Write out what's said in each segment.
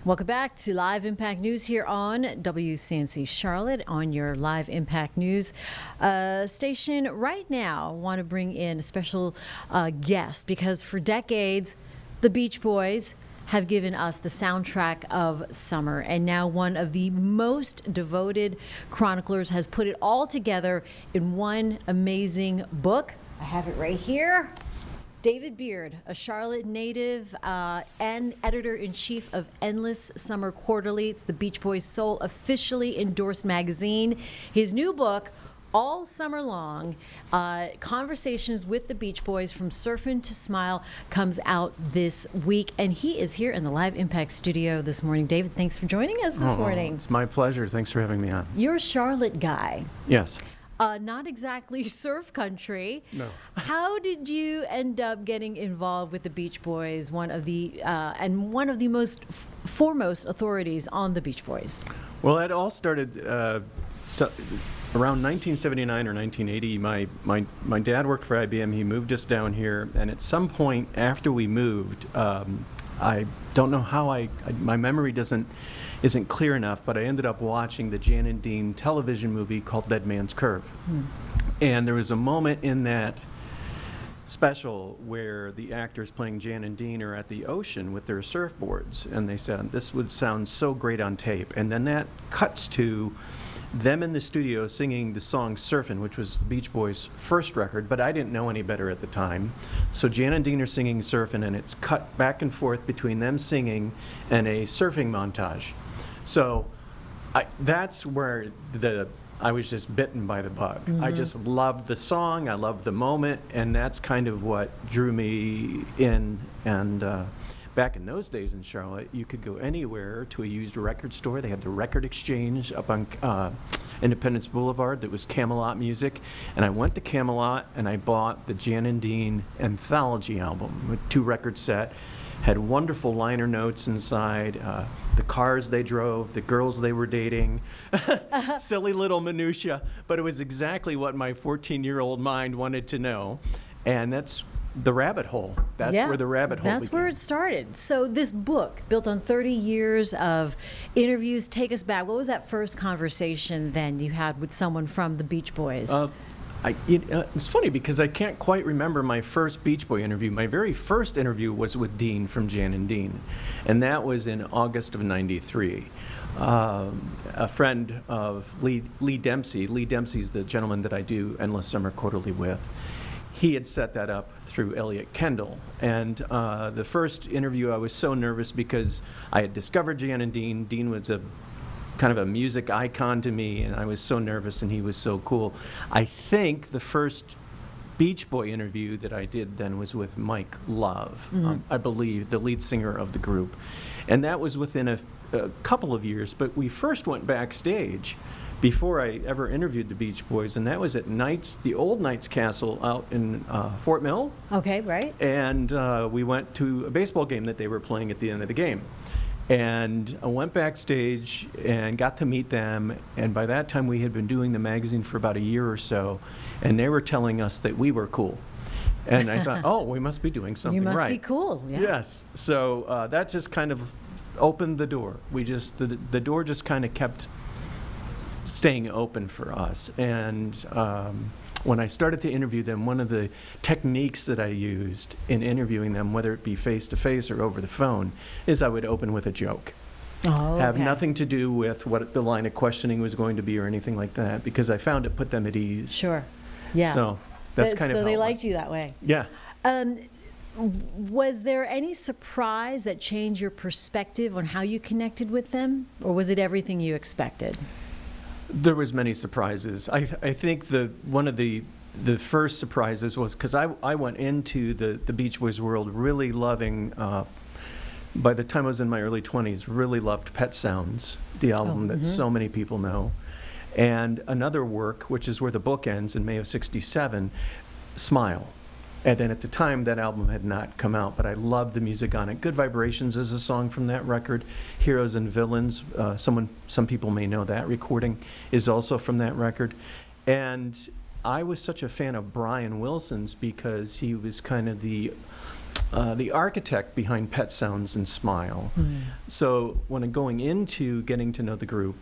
Welcome back to Live Impact News here on WCNC Charlotte on your Live Impact News station. Right now, I want to bring in a special guest because for decades, the Beach Boys have given us the soundtrack of summer. And now one of the most devoted chroniclers has put it all together in one amazing book. I have it right here. David Beard, a Charlotte native and editor-in-chief of Endless Summer Quarterly. It's the Beach Boys' sole officially endorsed magazine. His new book, all summer long, Conversations with the Beach Boys from Surfin' to Smile, comes out this week. And he is here in the Live Impact studio this morning. David, thanks for joining us this morning. It's my pleasure. Thanks for having me on. You're a Charlotte guy. Yes. Not exactly surf country. No. How did you end up getting involved with the Beach Boys, one of the most foremost authorities on the Beach Boys? Well, it all started around 1979 or 1980. My dad worked for IBM. He moved us down here, and at some point after we moved, I don't know how my memory isn't clear enough, but I ended up watching the Jan and Dean television movie called Dead Man's Curve. And there was a moment in that special where the actors playing Jan and Dean are at the ocean with their surfboards, and they said, this would sound so great on tape. And then that cuts to them in the studio singing the song Surfin', which was the Beach Boys' first record, but I didn't know any better at the time. So Jan and Dean are singing Surfin', and it's cut back and forth between them singing and a surfing montage. So that's where I was just bitten by the bug. I just loved the song, I loved the moment, and that's kind of what drew me in. And back in those days in Charlotte, you could go anywhere to a used record store. They had the Record Exchange up on Independence Boulevard that was Camelot Music. And I went to Camelot and I bought the Jan and Dean anthology album, a 2-record set. Had wonderful liner notes inside, the cars they drove, the girls they were dating, silly little minutia, but it was exactly what my 14-year-old mind wanted to know. And that's the rabbit hole. That's where the rabbit hole That's began. where it started. So this book, built on 30 years of interviews, take us back. What was that first conversation then you had with someone from the Beach Boys? It's funny because I can't quite remember my first Beach Boy interview. My very first interview was with Dean from Jan and Dean, and that was in August of '93. A friend of Lee Dempsey. Lee Dempsey's the gentleman that I do Endless Summer Quarterly with. He had set that up through Elliot Kendall. And the first interview, I was so nervous because I had discovered Jan and Dean. Dean was a kind of a music icon to me, and I was so nervous, and he was so cool. I think the first Beach Boy interview that I did then was with Mike Love, I believe, the lead singer of the group. And that was within a couple of years, but we first went backstage before I ever interviewed the Beach Boys, and that was at the old Knights Castle out in Fort Mill. Okay, right. And we went to a baseball game that they were playing at the end of the game. And I went backstage and got to meet them, and by that time we had been doing the magazine for about a year or so, and they were telling us that we were cool. And I thought, oh, we must be doing something right. You must be cool, yeah. Yes. So that just kind of opened the door. The door just kind of kept staying open for us. And when I started to interview them, one of the techniques that I used in interviewing them, whether it be face-to-face or over the phone, is I would open with a joke. Oh, okay. Have nothing to do with what the line of questioning was going to be or anything like that, because I found it put them at ease. Sure. Yeah. So that's kind of So how they liked you that way. Yeah. Was there any surprise that changed your perspective on how you connected with them, or was it everything you expected? There was many surprises. I think one of the first surprises was because I went into the Beach Boys world really loving, by the time I was in my early 20s, really loved Pet Sounds, the album that so many people know. And another work, which is where the book ends in May of '67, Smile. And then at the time, that album had not come out, but I loved the music on it. Good Vibrations is a song from that record. Heroes and Villains, some people may know that recording, is also from that record. And I was such a fan of Brian Wilson's because he was kind of the the architect behind Pet Sounds and Smile. So when going into getting to know the group,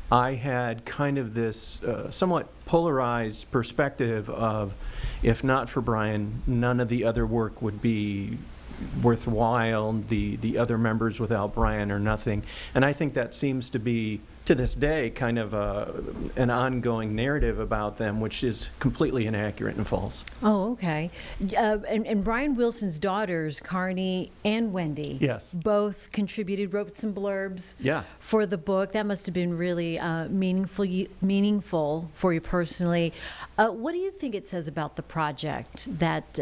I had kind of this somewhat polarized perspective of, if not for Brian, none of the other work would be worthwhile. The other members without Brian are nothing. And I think that seems to be, to this day, kind of an ongoing narrative about them, which is completely inaccurate and false. Oh, okay. And Brian Wilson's daughters, Carney and Wendy, Yes. both contributed, wrote some blurbs Yeah. for the book. That must have been really meaningful for you personally. What do you think it says about the project that,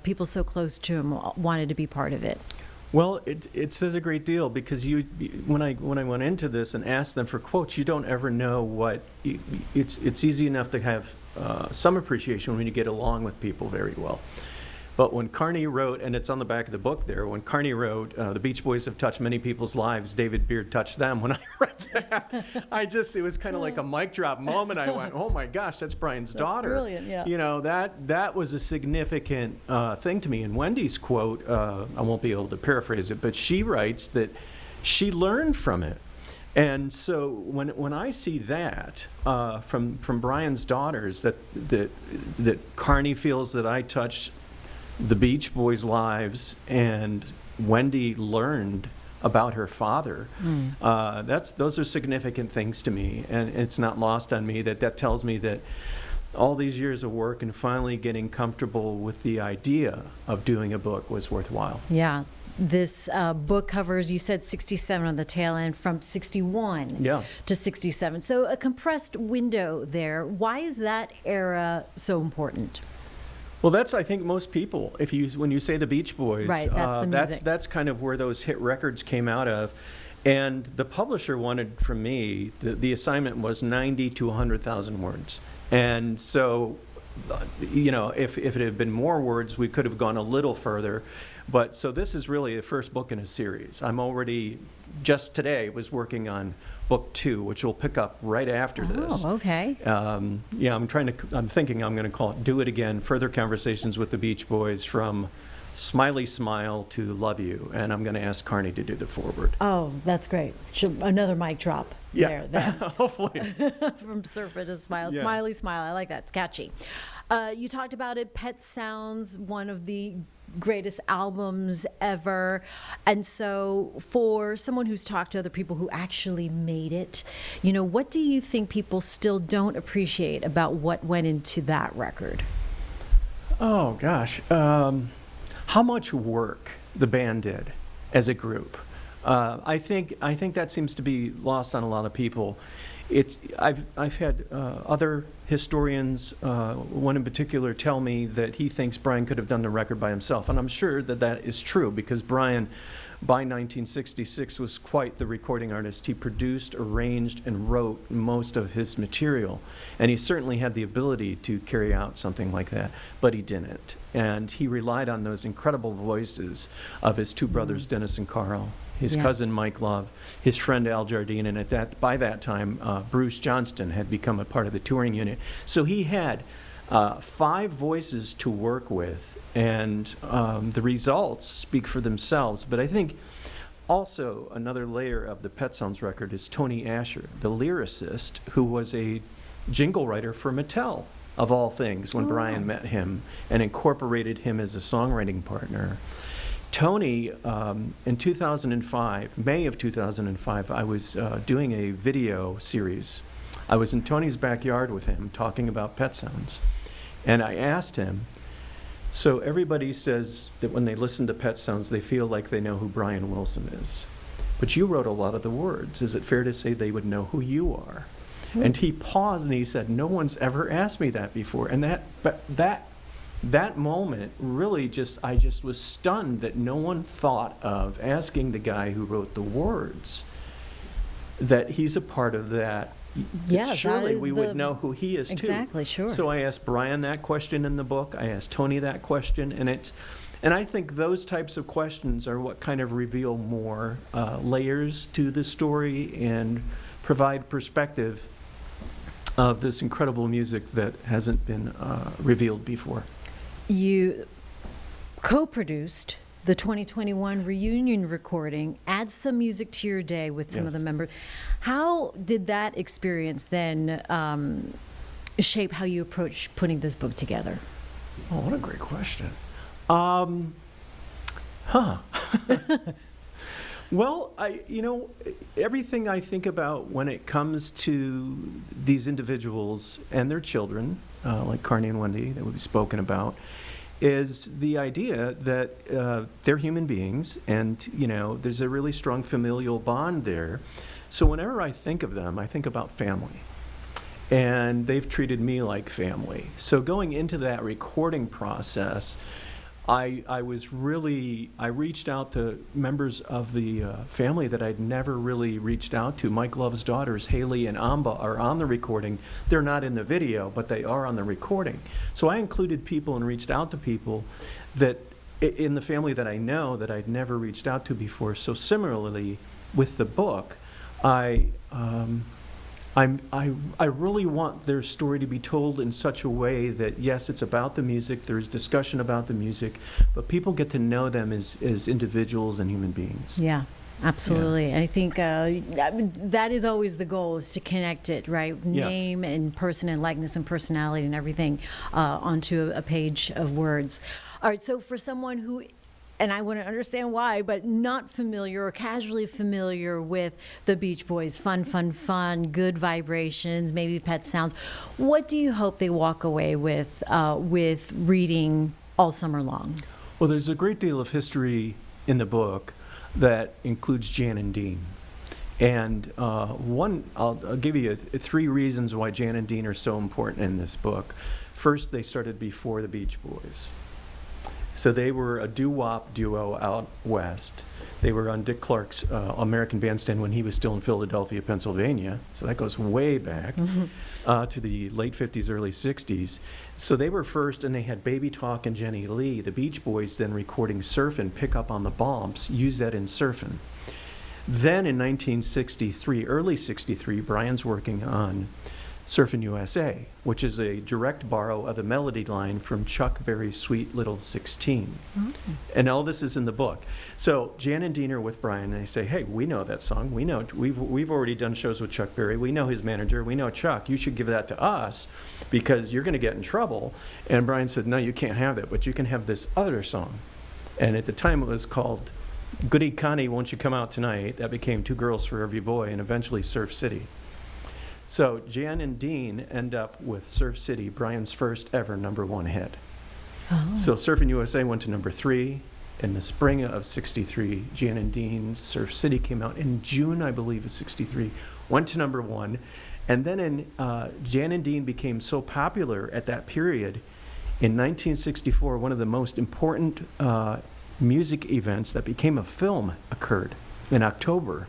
people so close to him wanted to be part of it? Well, it says a great deal, because when I went into this and asked them for quotes, you don't ever know what it's easy enough to have some appreciation when you get along with people very well. But when Carney wrote, and it's on the back of the book there, when Carney wrote, the Beach Boys have touched many people's lives, David Beard touched them. When I read that, it was kind of like a mic drop moment. I went, oh my gosh, that's Brian's daughter. Brilliant, yeah. That was a significant thing to me. And Wendy's quote, I won't be able to paraphrase it, but she writes that she learned from it. And so when I see that from Brian's daughters, that Carney feels that I touched the Beach Boys' lives, and Wendy learned about her father. Those are significant things to me, and it's not lost on me that tells me that all these years of work and finally getting comfortable with the idea of doing a book was worthwhile. Yeah. This book covers, you said 67 on the tail end, from 61 to 67. So a compressed window there. Why is that era so important? Well, that's, I think, most people. When you say the Beach Boys, right, that's the music. That's kind of where those hit records came out of. And the publisher wanted from me, the assignment was 90 to 100,000 words. And so, if it had been more words, we could have gone a little further. But so this is really the first book in a series. I'm already, just today, was working on book 2, which will pick up right after this. Oh, okay. I'm thinking I'm going to call it Do It Again, Further Conversations with the Beach Boys, from Smiley Smile to Love You. And I'm going to ask Carney to do the foreword. Oh, that's great. Another mic drop. Yeah, there. Hopefully. From Surfer to Smile. Yeah. Smiley Smile. I like that. It's catchy. You talked about it. Pet Sounds, one of the greatest albums ever. And so for someone who's talked to other people who actually made it, what do you think people still don't appreciate about what went into that record? Oh, gosh. How much work the band did as a group. I think that seems to be lost on a lot of people. I've had other historians, one in particular, tell me that he thinks Brian could have done the record by himself, and I'm sure that is true, because Brian, by 1966, was quite the recording artist. He produced, arranged, and wrote most of his material, and he certainly had the ability to carry out something like that, but he didn't. And he relied on those incredible voices of his two brothers, Dennis and Carl, his cousin Mike Love, his friend Al Jardine, and by that time, Bruce Johnston had become a part of the touring unit. So he had 5 voices to work with, and the results speak for themselves. But I think also another layer of the Pet Sounds record is Tony Asher, the lyricist, who was a jingle writer for Mattel, of all things, when Brian met him and incorporated him as a songwriting partner. Tony, in 2005, May of 2005, I was doing a video series. I was in Tony's backyard with him talking about Pet Sounds. And I asked him, so everybody says that when they listen to Pet Sounds, they feel like they know who Brian Wilson is. But you wrote a lot of the words. Is it fair to say they would know who you are? And he paused and he said, no one's ever asked me that before. And that moment really I just was stunned that no one thought of asking the guy who wrote the words that he's a part of that. Yeah, surely we would know who he is too. Exactly, sure. So I asked Brian that question in the book. I asked Tony that question, and I think those types of questions are what kind of reveal more layers to the story and provide perspective of this incredible music that hasn't been revealed before. You co-produced the 2021 reunion recording, Add Some Music to Your Day with some of the members. How did that experience then shape how you approach putting this book together? Oh, what a great question. Well, everything I think about when it comes to these individuals and their children, like Carney and Wendy that we've spoken about, is the idea that they're human beings, and there's a really strong familial bond there. So whenever I think of them, I think about family, and they've treated me like family. So going into that recording process, I reached out to members of the family that I'd never really reached out to. Mike Love's daughters, Haley and Amba, are on the recording. They're not in the video, but they are on the recording. So I included people and reached out to people that in the family that I know that I'd never reached out to before. So similarly, with the book, I really want their story to be told in such a way that, yes, it's about the music, there's discussion about the music, but people get to know them as individuals and human beings. Yeah, absolutely. Yeah. And I think that is always the goal, is to connect it, right? Yes. Name and person and likeness and personality and everything onto a page of words. All right, so for someone who, and I wouldn't understand why, but not familiar or casually familiar with the Beach Boys, fun, good vibrations, maybe pet sounds, what do you hope they walk away with reading all summer long? Well, there's a great deal of history in the book that includes Jan and Dean. And I'll give you three reasons why Jan and Dean are so important in this book. First, they started before the Beach Boys. So they were a doo-wop duo out west. They were on Dick Clark's American Bandstand when he was still in Philadelphia, Pennsylvania. So that goes way back to the late 50s, early 60s. So they were first, and they had Baby Talk and Jenny Lee. The Beach Boys then recording Surfin', Pick Up on the Bombs, used that in Surfin'. Then in 1963, early 63, Brian's working on Surfin' USA, which is a direct borrow of the melody line from Chuck Berry's Sweet Little 16. Mm-hmm. And all this is in the book. So Jan and Dean are with Brian, and they say, hey, we know that song. We know, we've already done shows with Chuck Berry. We know his manager. We know Chuck. You should give that to us because you're going to get in trouble. And Brian said, no, you can't have that, but you can have this other song. And at the time it was called Goody Connie, Won't You Come Out Tonight? That became Two Girls for Every Boy, and eventually Surf City. So Jan and Dean end up with Surf City, Brian's first ever #1 hit. Oh. So Surfin' USA went to #3. In the spring of 63, Jan and Dean's Surf City came out in June, I believe, of 63, went to #1. And then Jan and Dean became so popular at that period, in 1964, one of the most important music events that became a film occurred in October,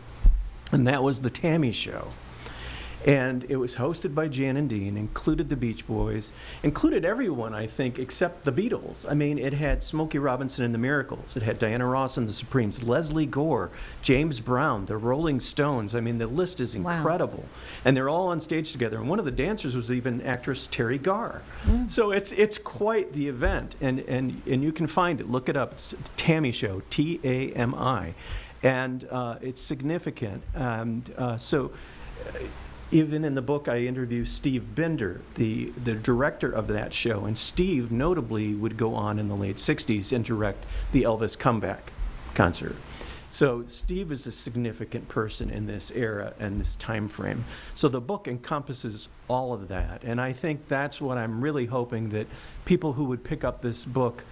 and that was the Tammy Show. And it was hosted by Jan and Dean, included the Beach Boys, included everyone, I think, except the Beatles. I mean, it had Smokey Robinson and the Miracles. It had Diana Ross and the Supremes, Leslie Gore, James Brown, the Rolling Stones. I mean, the list is incredible. Wow. And they're all on stage together. And one of the dancers was even actress Terry Garr. Mm. So it's quite the event. And you can find it. Look it up. It's Tammy Show, T-A-M-I. And it's significant. Even in the book, I interview Steve Binder, the director of that show, and Steve notably would go on in the late 60s and direct the Elvis Comeback concert. So Steve is a significant person in this era and this time frame. So the book encompasses all of that, and I think that's what I'm really hoping, that people who would pick up this book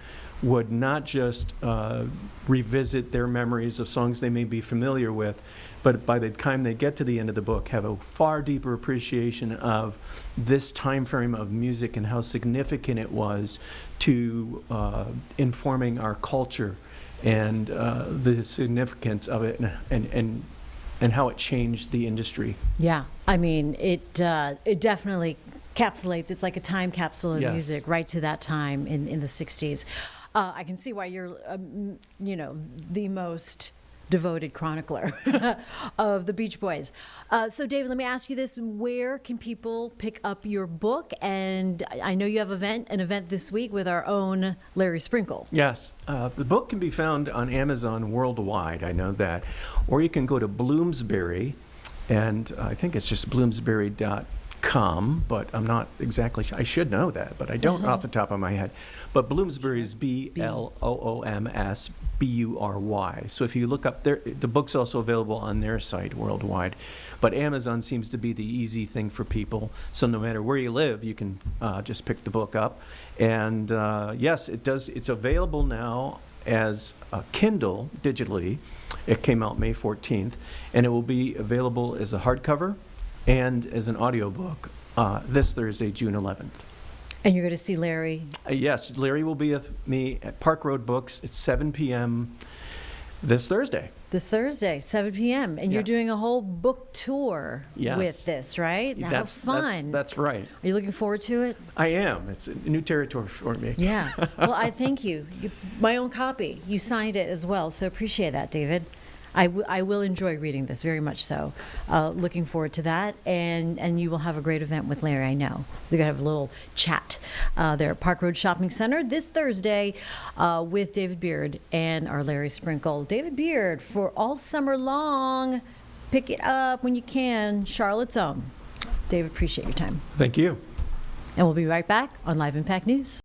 would not just revisit their memories of songs they may be familiar with, but by the time they get to the end of the book, have a far deeper appreciation of this time frame of music and how significant it was to informing our culture and the significance of it and how it changed the industry. Yeah, I mean, it definitely encapsulates. It's like a time capsule of music right to that time in the 60s. I can see why you're, the most devoted chronicler of the Beach Boys. So, David, let me ask you this. Where can people pick up your book? And I know you have an event this week with our own Larry Sprinkle. Yes. The book can be found on Amazon worldwide, I know that. Or you can go to Bloomsbury, and I think it's just bloomsbury.com, but I'm not exactly sure. I should know that, but I don't off the top of my head. But Bloomsbury is Bloomsbury. So if you look up there, the book's also available on their site worldwide. But Amazon seems to be the easy thing for people. So no matter where you live, you can just pick the book up. And yes, it's available now as a Kindle digitally. It came out May 14th, and it will be available as a hardcover and as an audiobook this Thursday, June 11th. And you're going to see Larry? Yes, Larry will be with me at Park Road Books at 7 p.m. this Thursday. This Thursday, 7 p.m. And you're doing a whole book tour with this, right? How fun. That's right. Are you looking forward to it? I am. It's a new territory for me. Yeah. Well, I thank you. My own copy. You signed it as well, so appreciate that, David. I will enjoy reading this, very much so. Looking forward to that. And you will have a great event with Larry, I know. We're going to have a little chat there at Park Road Shopping Center this Thursday with David Beard and our Larry Sprinkle. David Beard, for all summer long, pick it up when you can. Charlotte's own. David, appreciate your time. Thank you. And we'll be right back on Live Impact News.